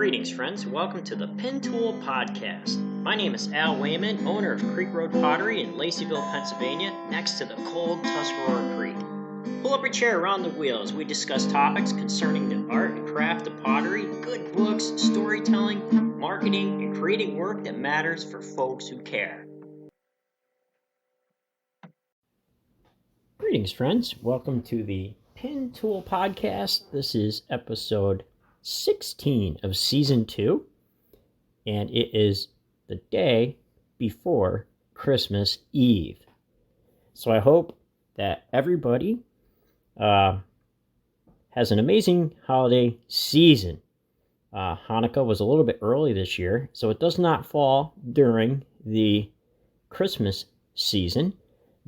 Greetings, friends. Welcome to the Pin Tool Podcast. My name is Al Wayman, owner of Creek Road Pottery in Laceyville, Pennsylvania, next to the cold Tuscarora Creek. Pull up a chair around the wheel as we discuss topics concerning the art and craft of pottery, good books, storytelling, marketing, and creating work that matters for folks who care. Greetings, friends. Welcome to the Pin Tool Podcast. This is episode 16 of season 2, and it is the day before Christmas Eve. So I hope that everybody has an amazing holiday season. Hanukkah was a little bit early this year, so it does not fall during the Christmas season,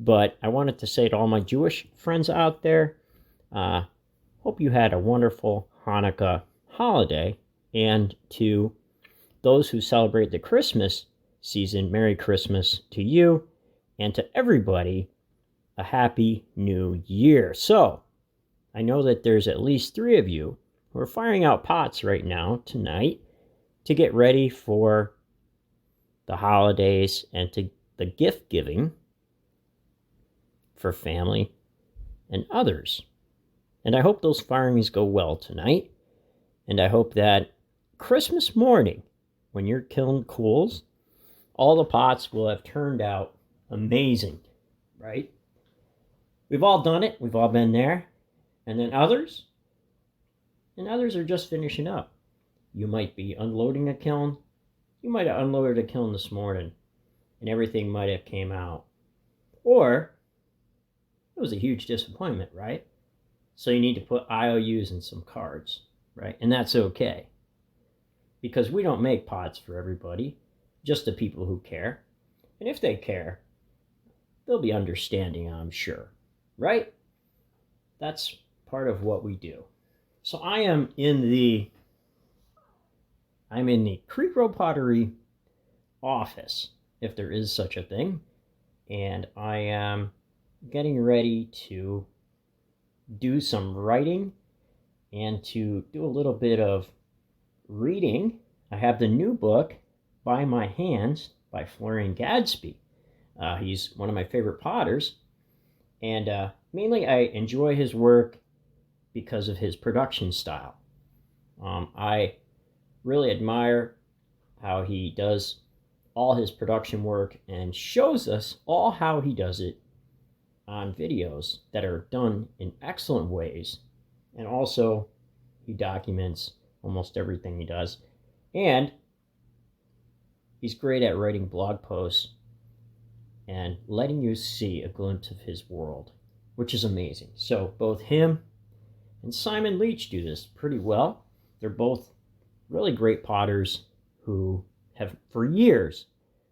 but I wanted to say to all my Jewish friends out there, hope you had a wonderful Hanukkah holiday, and to those who celebrate the Christmas season, Merry Christmas to you, and to everybody, a Happy New Year. So, I know that there's at least 3 of you who are firing out pots right now, tonight, to get ready for the holidays and to the gift giving for family and others. And I hope those firings go well tonight. And I hope that Christmas morning, when your kiln cools, all the pots will have turned out amazing, right? We've all done it. We've all been there. And then others are just finishing up. You might be unloading a kiln. You might have unloaded a kiln this morning, and everything might have came out. Or it was a huge disappointment, right? So you need to put IOUs in some cards. Right? And that's okay. Because we don't make pots for everybody, just the people who care. And if they care, they'll be understanding, I'm sure. Right? That's part of what we do. So I'm in the Creek Road Pottery office, if there is such a thing. And I am getting ready to do some writing and to do a little bit of reading. I have the new book, By My Hands, by Florian Gadsby. He's one of my favorite potters, and mainly I enjoy his work because of his production style. I really admire how he does all his production work and shows us all how he does it on videos that are done in excellent ways. And also, he documents almost everything he does. And he's great at writing blog posts and letting you see a glimpse of his world, which is amazing. So both him and Simon Leach do this pretty well. They're both really great potters who have, for years,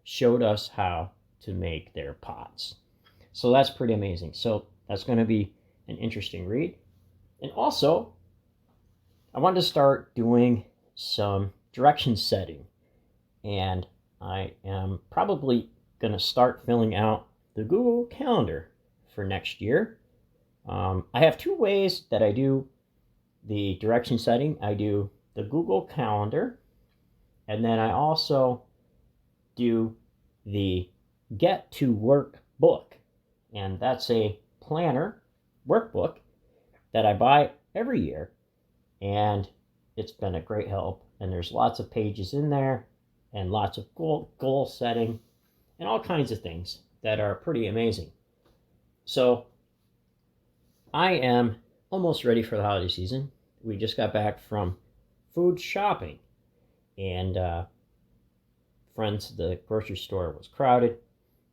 showed us how to make their pots. So that's pretty amazing. So that's going to be an interesting read. And also, I wanted to start doing some direction setting. And I am probably going to start filling out the Google Calendar for next year. I have 2 ways that I do the direction setting. I do the Google Calendar, and then I also do the Get to Work book. And that's a planner workbook that I buy every year, and it's been a great help. And there's lots of pages in there, and lots of goal setting, and all kinds of things that are pretty amazing. So I am almost ready for the holiday season. We just got back from food shopping, and friends, the grocery store was crowded.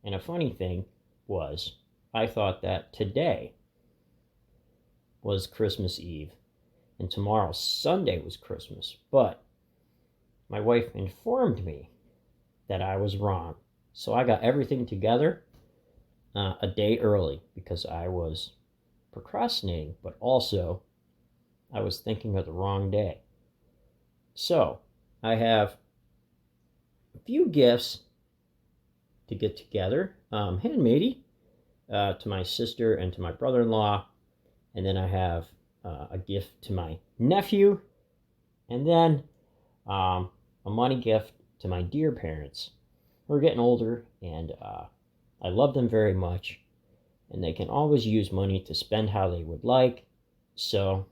And a funny thing was, I thought that today was Christmas Eve, and tomorrow, Sunday, was Christmas. But my wife informed me that I was wrong. So I got everything together a day early because I was procrastinating, but also I was thinking of the wrong day. So I have a few gifts to get together, handmade, to my sister and to my brother-in-law. And then I have a gift to my nephew. And then a money gift to my dear parents who are getting older, and I love them very much, and they can always use money to spend how they would like. So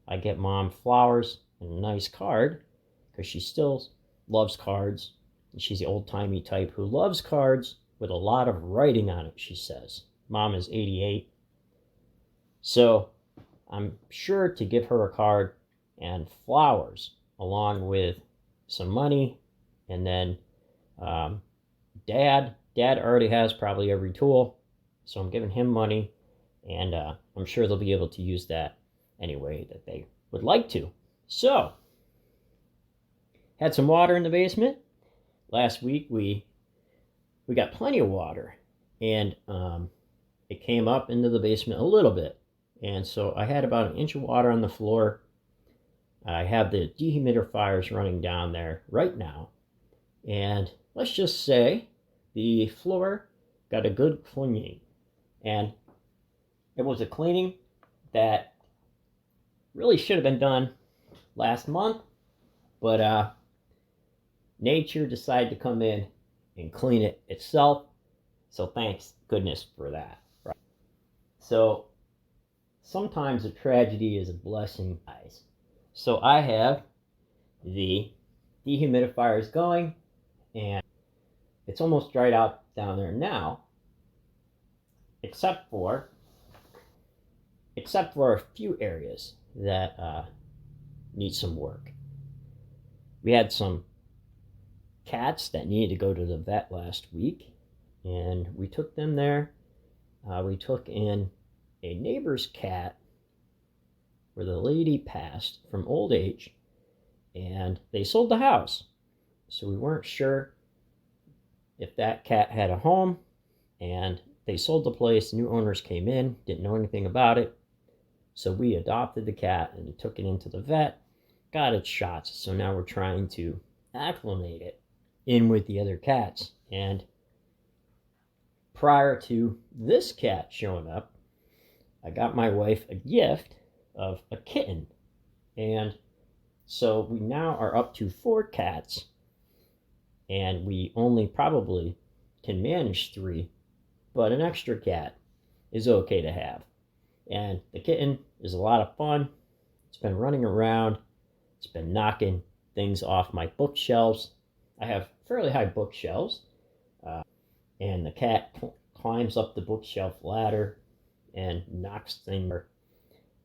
I get Mom flowers and a nice card because she still loves cards. And she's the old-timey type who loves cards with a lot of writing on it, she says. Mom is 88. So I'm sure to give her a card and flowers along with some money. And then Dad already has probably every tool. So I'm giving him money. And I'm sure they'll be able to use that any way that they would like to. So, had some water in the basement. Last week we got plenty of water, and it came up into the basement a little bit. And so I had about an inch of water on the floor. I have the dehumidifiers running down there right now. And let's just say the floor got a good cleaning. And it was a cleaning that really should have been done last month, but nature decided to come in and clean it itself. So thanks goodness for that. Right? So sometimes a tragedy is a blessing, guys. So I have the dehumidifiers going, and it's almost dried out down there now, except for a few areas that need some work. We had some cats that needed to go to the vet last week, and we took them there. We took in a neighbor's cat where the lady passed from old age, and they sold the house. So we weren't sure if that cat had a home, and they sold the place. New owners came in, didn't know anything about it. So we adopted the cat and took it into the vet, got its shots. So now we're trying to acclimate it in with the other cats. And prior to this cat showing up, I got my wife a gift of a kitten. And so we now are up to 4 cats, and we only probably can manage 3, but an extra cat is okay to have. And the kitten is a lot of fun. It's been running around. It's been knocking things off my bookshelves. I have fairly high bookshelves. And the cat climbs up the bookshelf ladder and knocks things.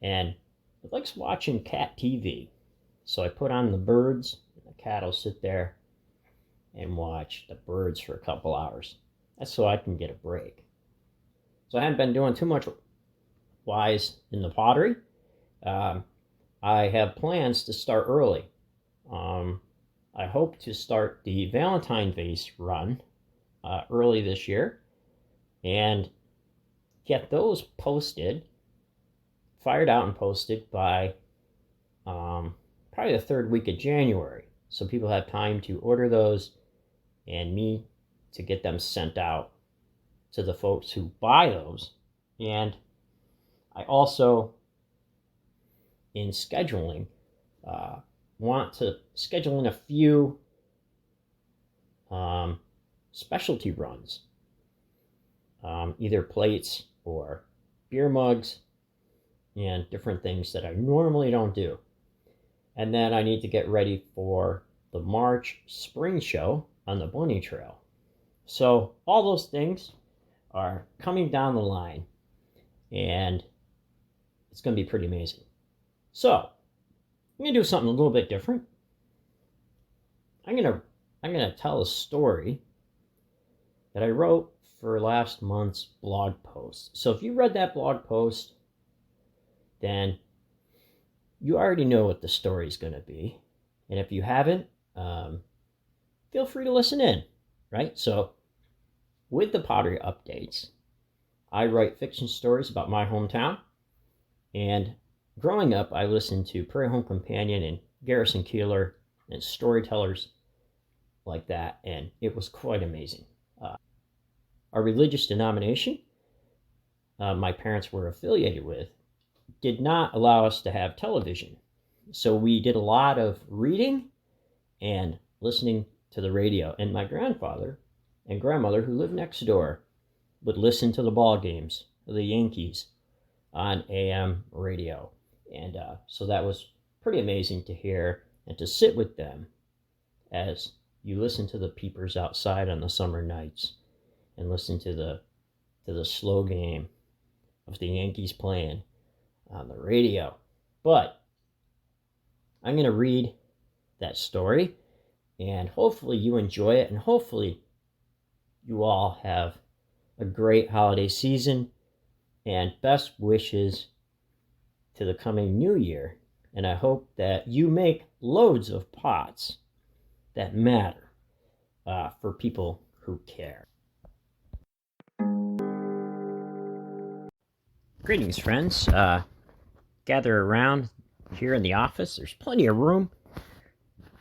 And it likes watching cat TV. So I put on the birds, and the cat will sit there and watch the birds for a couple hours. That's so I can get a break. So I haven't been doing too much wise in the pottery. I have plans to start early. I hope to start the Valentine vase run early this year and get those posted, fired out and posted by probably the 3rd week of January. So people have time to order those and me to get them sent out to the folks who buy those. And I also, in scheduling, want to schedule in a few specialty runs, either plates or beer mugs and different things that I normally don't do. And then I need to get ready for the March spring show on the Bunny Trail. So all those things are coming down the line, and it's going to be pretty amazing. So I'm going to do something a little bit different. I'm going to tell a story that I wrote for last month's blog post. So if you read that blog post, then you already know what the story is going to be. And if you haven't, feel free to listen in, right? So with the pottery updates, I write fiction stories about my hometown. And growing up, I listened to Prairie Home Companion and Garrison Keillor and storytellers like that, and it was quite amazing. Our religious denomination, my parents were affiliated with, did not allow us to have television. So we did a lot of reading and listening to the radio. And my grandfather and grandmother, who lived next door, would listen to the ball games of the Yankees on AM radio. And so that was pretty amazing to hear and to sit with them as you listen to the peepers outside on the summer nights and listen to the slow game of the Yankees playing on the radio. But I'm going to read that story, and hopefully you enjoy it, and hopefully you all have a great holiday season, and best wishes to the coming new year. And I hope that you make loads of pots that matter for people who care. Greetings, friends. Gather around here in the office. There's plenty of room.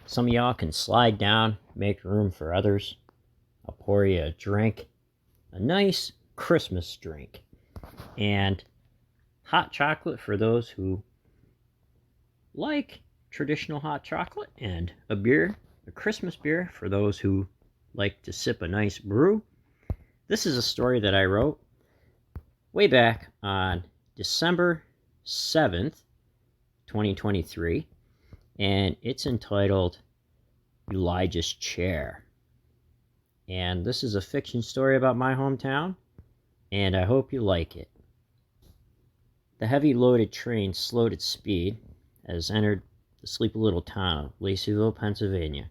Some of y'all can slide down, make room for others. I'll pour you a drink, a nice Christmas drink, and hot chocolate for those who like traditional hot chocolate, and a beer, a Christmas beer for those who like to sip a nice brew. This is a story that I wrote way back on December 7th, 2023, and it's entitled Elijah's Chair. And this is a fiction story about my hometown, and I hope you like it. The heavy loaded train slowed its speed as it entered the sleepy little town of Laceyville, Pennsylvania.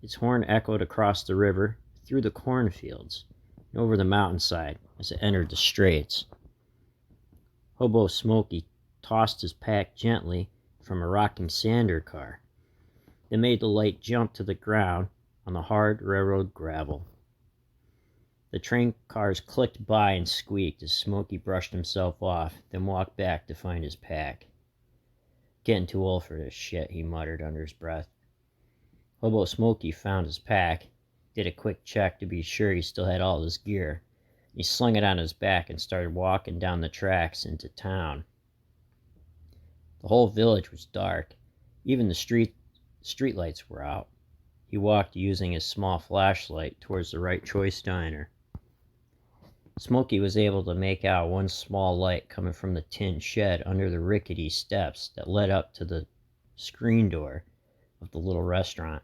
Its horn echoed across the river, through the cornfields, and over the mountainside as it entered the straits. Hobo Smoky tossed his pack gently from a rocking sander car that made the light jump to the ground on the hard railroad gravel. The train cars clicked by and squeaked as Smoky brushed himself off, then walked back to find his pack. "Getting too old for this shit," he muttered under his breath. Hobo Smoky found his pack, did a quick check to be sure he still had all his gear. He slung it on his back and started walking down the tracks into town. The whole village was dark. Even the street lights were out. He walked using his small flashlight towards the Right Choice Diner. Smoky was able to make out one small light coming from the tin shed under the rickety steps that led up to the screen door of the little restaurant.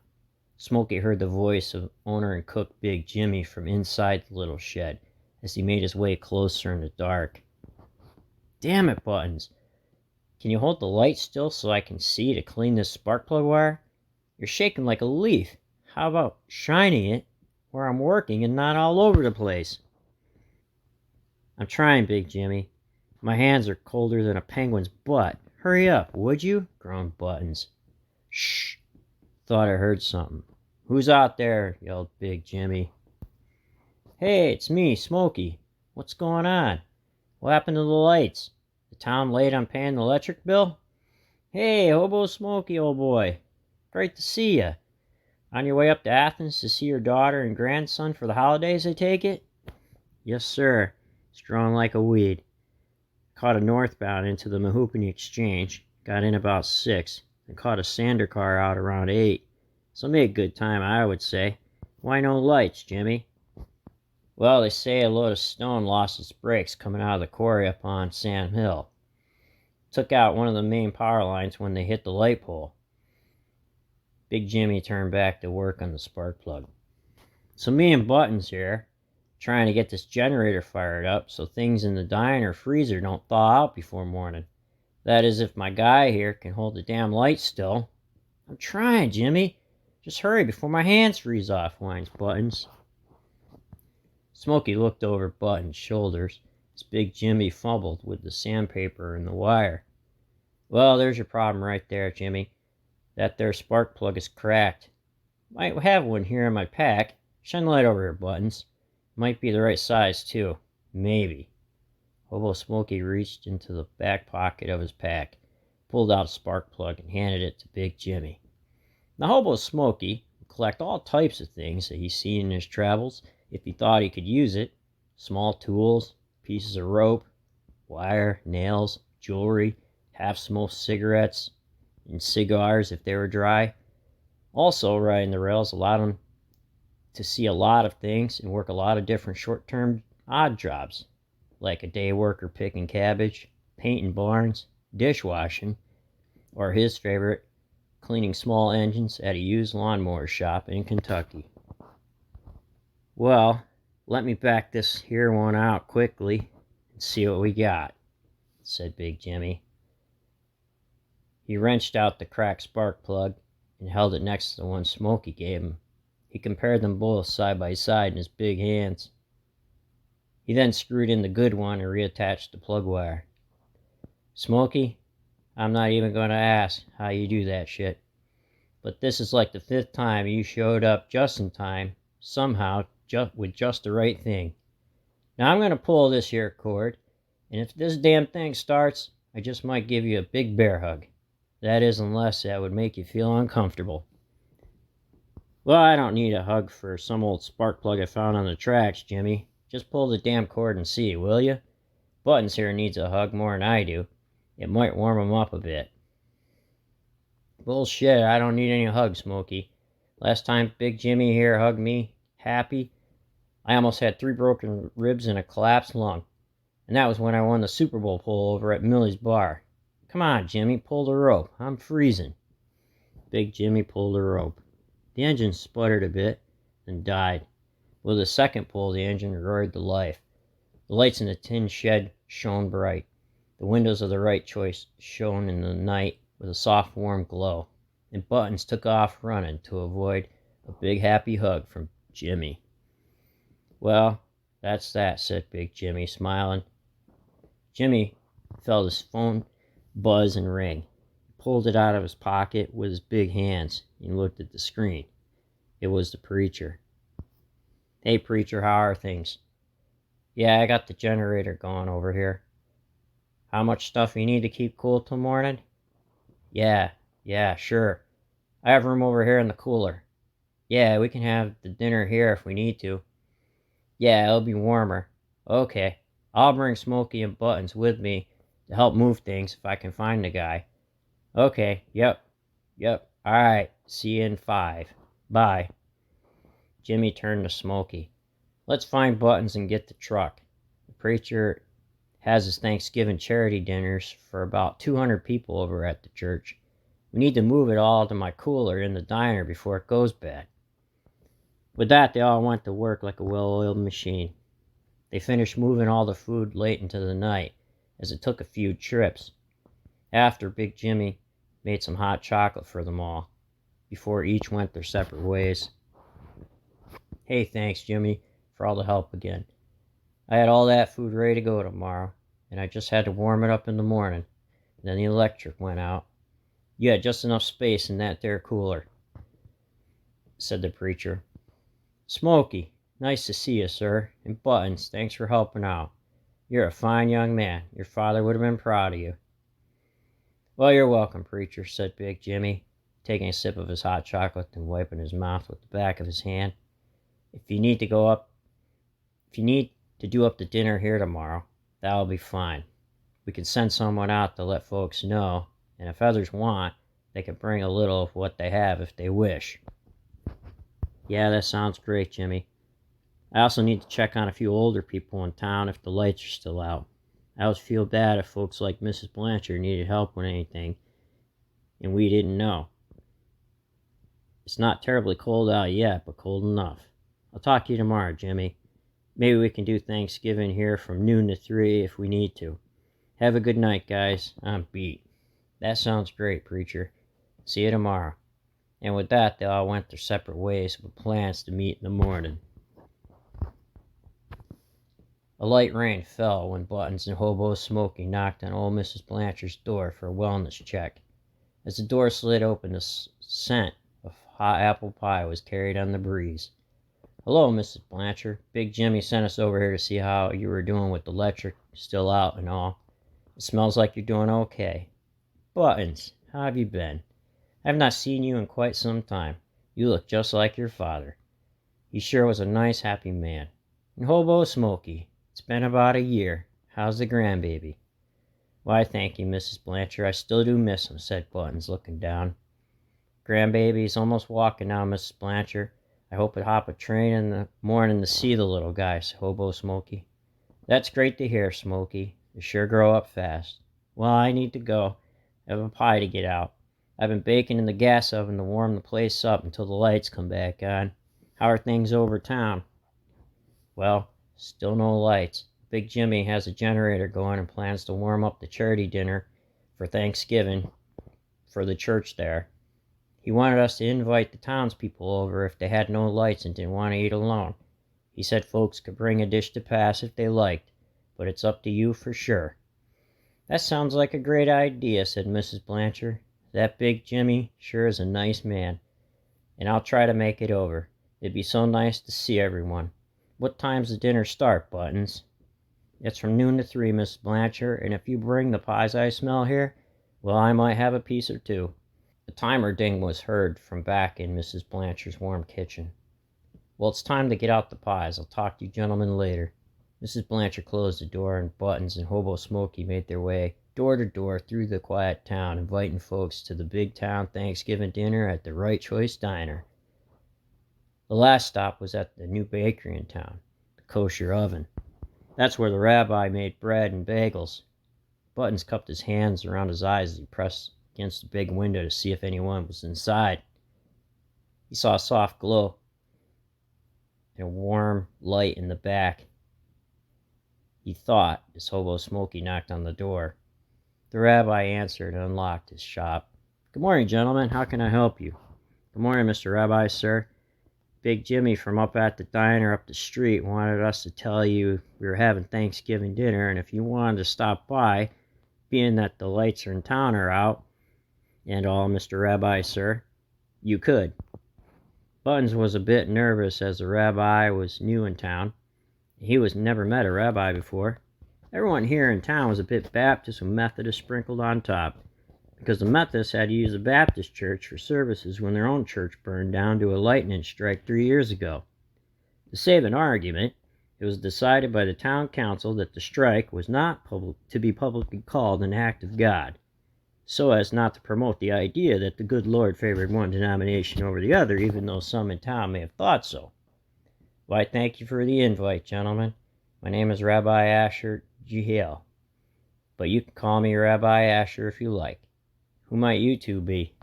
Smoky heard the voice of owner and cook Big Jimmy from inside the little shed as he made his way closer in the dark. "Damn it, Buttons. Can you hold the light still so I can see to clean this spark plug wire? You're shaking like a leaf. How about shining it where I'm working and not all over the place?" "I'm trying, Big Jimmy. My hands are colder than a penguin's butt. Hurry up, would you?" groaned Buttons. "Shh! Thought I heard something." "Who's out there?" yelled Big Jimmy. "Hey, it's me, Smoky. What's going on? What happened to the lights? The town late on paying the electric bill?" "Hey, Hobo Smoky, old boy. Great to see ya. On your way up to Athens to see your daughter and grandson for the holidays, I take it?" "Yes, sir. It's growing like a weed. Caught a northbound into the Mahoopany Exchange, got in about 6, and caught a sander car out around 8. So made good time, I would say. Why no lights, Jimmy?" "Well, they say a load of stone lost its brakes coming out of the quarry up on Sam Hill. Took out one of the main power lines when they hit the light pole." Big Jimmy turned back to work on the spark plug. "So me and Buttons here, trying to get this generator fired up so things in the diner freezer don't thaw out before morning. That is, if my guy here can hold the damn light still." "I'm trying, Jimmy. Just hurry before my hands freeze off," whines Buttons. Smoky looked over Buttons' shoulders as Big Jimmy fumbled with the sandpaper and the wire. "Well, there's your problem right there, Jimmy. That there spark plug is cracked. Might have one here in my pack. Shine the light over here, Buttons. Might be the right size, too. Maybe." Hobo Smoky reached into the back pocket of his pack, pulled out a spark plug, and handed it to Big Jimmy. Now, Hobo Smoky would collect all types of things that he's seen in his travels if he thought he could use it. Small tools, pieces of rope, wire, nails, jewelry, half-smoked cigarettes, and cigars if they were dry. Also, riding the rails allowed him to see a lot of things and work a lot of different short-term odd jobs, like a day worker picking cabbage, painting barns, dishwashing, or his favorite, cleaning small engines at a used lawnmower shop in Kentucky. Well, let me back this here one out quickly and see what we got, said Big Jimmy. He wrenched out the cracked spark plug and held it next to the one Smoky gave him. He compared them both side by side in his big hands. He then screwed in the good one and reattached the plug wire. Smoky, I'm not even going to ask how you do that shit, but this is like the 5th time you showed up just in time, somehow, with just the right thing. Now I'm going to pull this here cord, and if this damn thing starts, I just might give you a big bear hug. That is, unless that would make you feel uncomfortable. Well, I don't need a hug for some old spark plug I found on the tracks, Jimmy. Just pull the damn cord and see, will you? Buttons here needs a hug more than I do. It might warm him up a bit. Bullshit, I don't need any hugs, Smoky. Last time Big Jimmy here hugged me, happy, I almost had 3 broken ribs and a collapsed lung. And that was when I won the Super Bowl pull over at Millie's bar. Come on, Jimmy, pull the rope. I'm freezing. Big Jimmy pulled the rope. The engine sputtered a bit and died. With a second pull, the engine roared to life. The lights in the tin shed shone bright. The windows of the right choice shone in the night with a soft, warm glow. And Buttons took off running to avoid a big, happy hug from Jimmy. Well, that's that, said Big Jimmy, smiling. Jimmy felt his phone buzz and ring. He pulled it out of his pocket with his big hands and looked at the screen. It was the preacher. Hey, preacher, how are things? Yeah, I got the generator going over here. How much stuff you need to keep cool till morning? Yeah, sure. I have room over here in the cooler. Yeah, we can have the dinner here if we need to. Yeah, it'll be warmer. Okay, I'll bring Smoky and Buttons with me to help move things if I can find the guy. Okay, yep. Alright, see you in 5. Bye. Jimmy turned to Smoky. Let's find Buttons and get the truck. The preacher has his Thanksgiving charity dinners for about 200 people over at the church. We need to move it all to my cooler in the diner before it goes bad. With that, they all went to work like a well-oiled machine. They finished moving all the food late into the night, as it took a few trips. After, Big Jimmy made some hot chocolate for them all, before each went their separate ways. Hey, thanks, Jimmy, for all the help again. I had all that food ready to go tomorrow, and I just had to warm it up in the morning, and then the electric went out. You had just enough space in that there cooler, said the preacher. Smoky, nice to see you, sir, and Buttons, thanks for helping out. You're a fine young man. Your father would have been proud of you. Well, you're welcome, preacher, said Big Jimmy, taking a sip of his hot chocolate and wiping his mouth with the back of his hand. If you need to do up the dinner here tomorrow, that'll be fine. We can send someone out to let folks know, and if others want, they can bring a little of what they have if they wish. Yeah, that sounds great, Jimmy. I also need to check on a few older people in town if the lights are still out. I always feel bad if folks like Mrs. Blanchard needed help with anything, and we didn't know. It's not terribly cold out yet, but cold enough. I'll talk to you tomorrow, Jimmy. Maybe we can do Thanksgiving here from noon to 3 if we need to. Have a good night, guys. I'm beat. That sounds great, preacher. See you tomorrow. And with that, they all went their separate ways with plans to meet in the morning. A light rain fell when Buttons and Hobo Smoky knocked on old Mrs. Blanchard's door for a wellness check. As the door slid open, the scent of hot apple pie was carried on the breeze. Hello, Mrs. Blanchard. Big Jimmy sent us over here to see how you were doing with the electric still out and all. It smells like you're doing okay. Buttons, how have you been? I have not seen you in quite some time. You look just like your father. He sure was a nice, happy man. And Hobo Smoky, it's been about a year. How's the grandbaby? Why, thank you, Mrs. Blanchard. I still do miss him, said Buttons, looking down. Grandbaby's almost walking now, Mrs. Blanchard. I hope to hop a train in the morning to see the little guy, said Hobo Smoky. That's great to hear, Smoky. They sure grow up fast. Well, I need to go. I have a pie to get out. I've been baking in the gas oven to warm the place up until the lights come back on. How are things over town? Well, still no lights. Big Jimmy has a generator going and plans to warm up the charity dinner for Thanksgiving for the church there. He wanted us to invite the townspeople over if they had no lights and didn't want to eat alone. He said folks could bring a dish to pass if they liked, but it's up to you for sure. That sounds like a great idea, said Mrs. Blanchard. That Big Jimmy sure is a nice man, and I'll try to make it over. It'd be so nice to see everyone. What time's the dinner start, Buttons? It's from noon to 3, Mrs. Blanchard, and if you bring the pies I smell here, well, I might have a piece or two. The timer ding was heard from back in Mrs. Blanchard's warm kitchen. Well, it's time to get out the pies. I'll talk to you gentlemen later. Mrs. Blanchard closed the door, and Buttons and Hobo Smoky made their way door to door through the quiet town, inviting folks to the big town Thanksgiving dinner at the Right Choice Diner. The last stop was at the new bakery in town, the Kosher Oven. That's where the rabbi made bread and bagels. Buttons cupped his hands around his eyes as he pressed against the big window to see if anyone was inside. He saw a soft glow and a warm light in the back. He thought, as Hobo Smoky knocked on the door. The rabbi answered and unlocked his shop. Good morning, gentlemen. How can I help you? Good morning, Mr. Rabbi, sir. Big Jimmy from up at the diner up the street wanted us to tell you we were having Thanksgiving dinner, and if you wanted to stop by, being that the lights in town are out, and all, Mr. Rabbi, sir, you could. Buttons was a bit nervous as the rabbi was new in town. He was never met a rabbi before. Everyone here in town was a bit Baptist with Methodist sprinkled on top, because the Methodists had to use the Baptist church for services when their own church burned down due to a lightning strike 3 years ago. To save an argument, it was decided by the town council that the strike was not to be publicly called an act of God, so as not to promote the idea that the good Lord favored one denomination over the other, even though some in town may have thought so. Why, thank you for the invite, gentlemen. My name is Rabbi Asher Jehiel, but you can call me Rabbi Asher if you like. Who might you two be?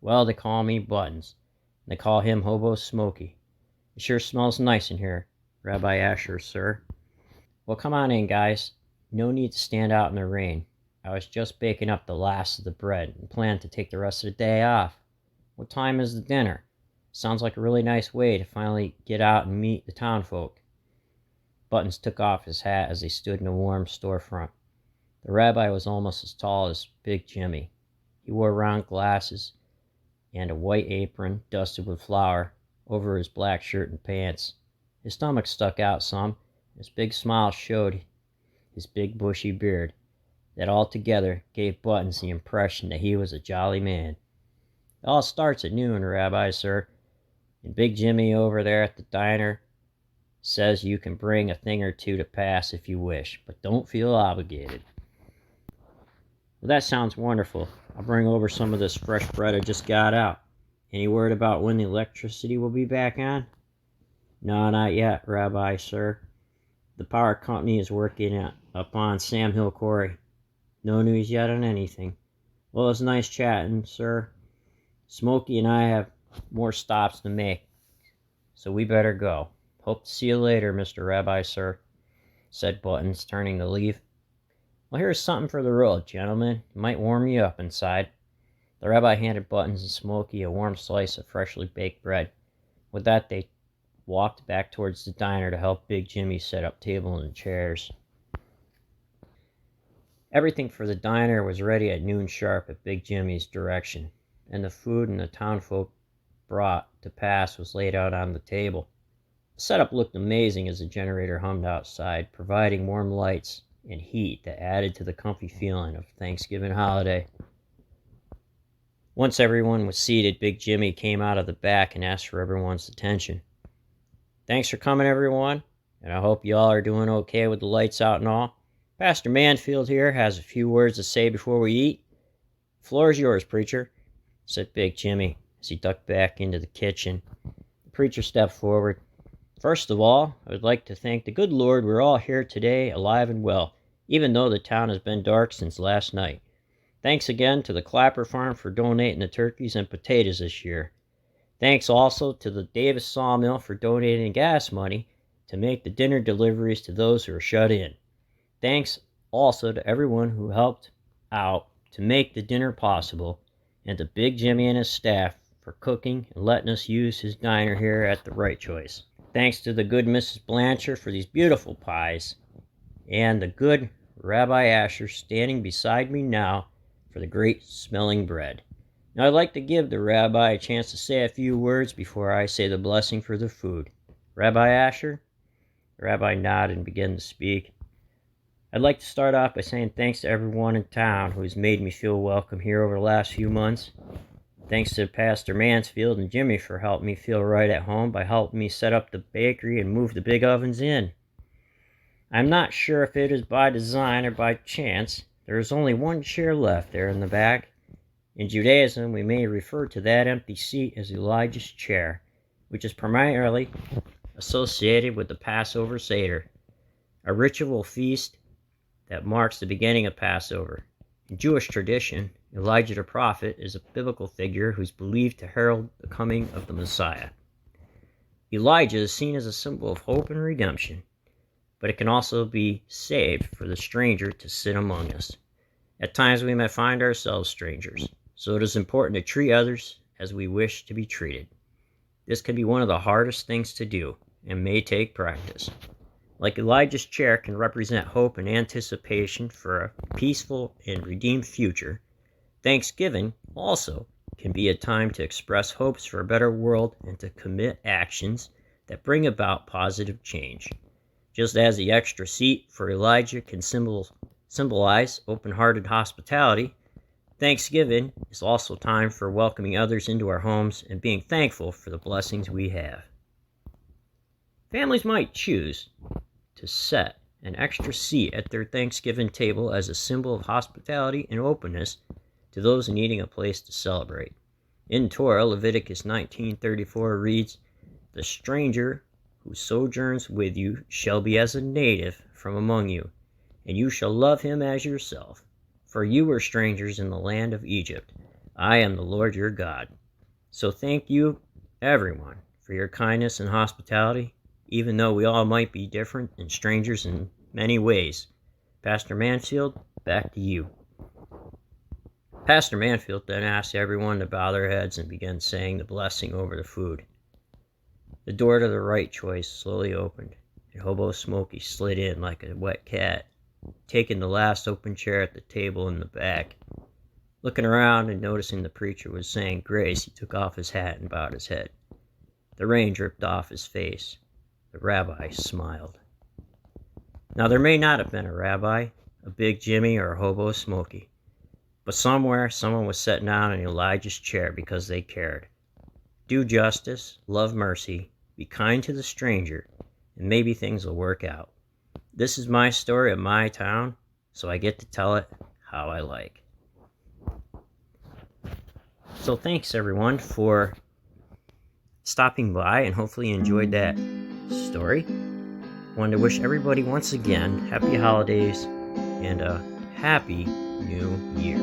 Well, they call me Buttons, and they call him Hobo Smoky. It sure smells nice in here, Rabbi Asher, sir. Well, come on in, guys. No need to stand out in the rain. I was just baking up the last of the bread and planned to take the rest of the day off. What time is the dinner? Sounds like a really nice way to finally get out and meet the townfolk. Buttons took off his hat as they stood in a warm storefront. The rabbi was almost as tall as Big Jimmy. He wore round glasses and a white apron dusted with flour over his black shirt and pants. His stomach stuck out some. His big smile showed his big bushy beard. That altogether gave Buttons the impression that he was a jolly man. It all starts at noon, Rabbi, sir, and Big Jimmy over there at the diner says you can bring a thing or two to pass if you wish, but don't feel obligated. Well, that sounds wonderful. I'll bring over some of this fresh bread I just got out. Any word about when the electricity will be back on? No, not yet, Rabbi, sir. The power company is working up on Sam Hill Quarry. No news yet on anything. Well, it's nice chatting, sir. Smoky and I have more stops to make, so we better go. Hope to see you later, Mr. Rabbi, sir, said Buttons, turning to leave. Well, here's something for the road, gentlemen. It might warm you up inside. The rabbi handed Buttons and Smoky a warm slice of freshly baked bread. With that, they walked back towards the diner to help Big Jimmy set up tables and chairs. Everything for the diner was ready at noon sharp at Big Jimmy's direction, and the food and the townfolk brought to pass was laid out on the table. The setup looked amazing as the generator hummed outside, providing warm lights and heat that added to the comfy feeling of Thanksgiving holiday. Once everyone was seated, Big Jimmy came out of the back and asked for everyone's attention. Thanks for coming, everyone, and I hope you all are doing okay with the lights out and all. Pastor Manfield here has a few words to say before we eat. The floor is yours, preacher, said Big Jimmy as he ducked back into the kitchen. The preacher stepped forward. First of all, I would like to thank the good Lord we're all here today, alive and well, even though the town has been dark since last night. Thanks again to the Clapper Farm for donating the turkeys and potatoes this year. Thanks also to the Davis Sawmill for donating gas money to make the dinner deliveries to those who are shut in. Thanks also to everyone who helped out to make the dinner possible, and to Big Jimmy and his staff for cooking and letting us use his diner here at the Right Choice. Thanks to the good Mrs. Blanchard for these beautiful pies, and the good Rabbi Asher standing beside me now for the great smelling bread. Now I'd like to give the Rabbi a chance to say a few words before I say the blessing for the food. Rabbi Asher? The Rabbi nodded and began to speak. I'd like to start off by saying thanks to everyone in town who has made me feel welcome here over the last few months. Thanks to Pastor Mansfield and Jimmy for helping me feel right at home by helping me set up the bakery and move the big ovens in. I'm not sure if it is by design or by chance. There is only one chair left there in the back. In Judaism, we may refer to that empty seat as Elijah's chair, which is primarily associated with the Passover Seder, a ritual feast that marks the beginning of Passover. In Jewish tradition, Elijah the prophet is a biblical figure who is believed to herald the coming of the Messiah. Elijah is seen as a symbol of hope and redemption, but it can also be saved for the stranger to sit among us. At times we may find ourselves strangers, so it is important to treat others as we wish to be treated. This can be one of the hardest things to do and may take practice. Like Elijah's chair can represent hope and anticipation for a peaceful and redeemed future, Thanksgiving also can be a time to express hopes for a better world and to commit actions that bring about positive change. Just as the extra seat for Elijah can symbolize open-hearted hospitality, Thanksgiving is also time for welcoming others into our homes and being thankful for the blessings we have. Families might choose to set an extra seat at their Thanksgiving table as a symbol of hospitality and openness to those needing a place to celebrate. In Torah, Leviticus 19:34 reads, "The stranger who sojourns with you shall be as a native from among you, and you shall love him as yourself. For you were strangers in the land of Egypt. I am the Lord your God." So thank you, everyone, for your kindness and hospitality, even though we all might be different and strangers in many ways. Pastor Mansfield, back to you. Pastor Mansfield then asked everyone to bow their heads and began saying the blessing over the food. The door to the Right Choice slowly opened, and Hobo Smoky slid in like a wet cat, taking the last open chair at the table in the back. Looking around and noticing the preacher was saying grace, he took off his hat and bowed his head. The rain dripped off his face. The rabbi smiled. Now there may not have been a rabbi, a Big Jimmy, or a Hobo Smoky, but somewhere someone was sitting down in Elijah's chair because they cared. Do justice, love mercy, be kind to the stranger, and maybe things will work out. This is my story of my town, so I get to tell it how I like. So thanks everyone for stopping by, and hopefully you enjoyed that story. Wanted to wish everybody once again happy holidays and a happy new year.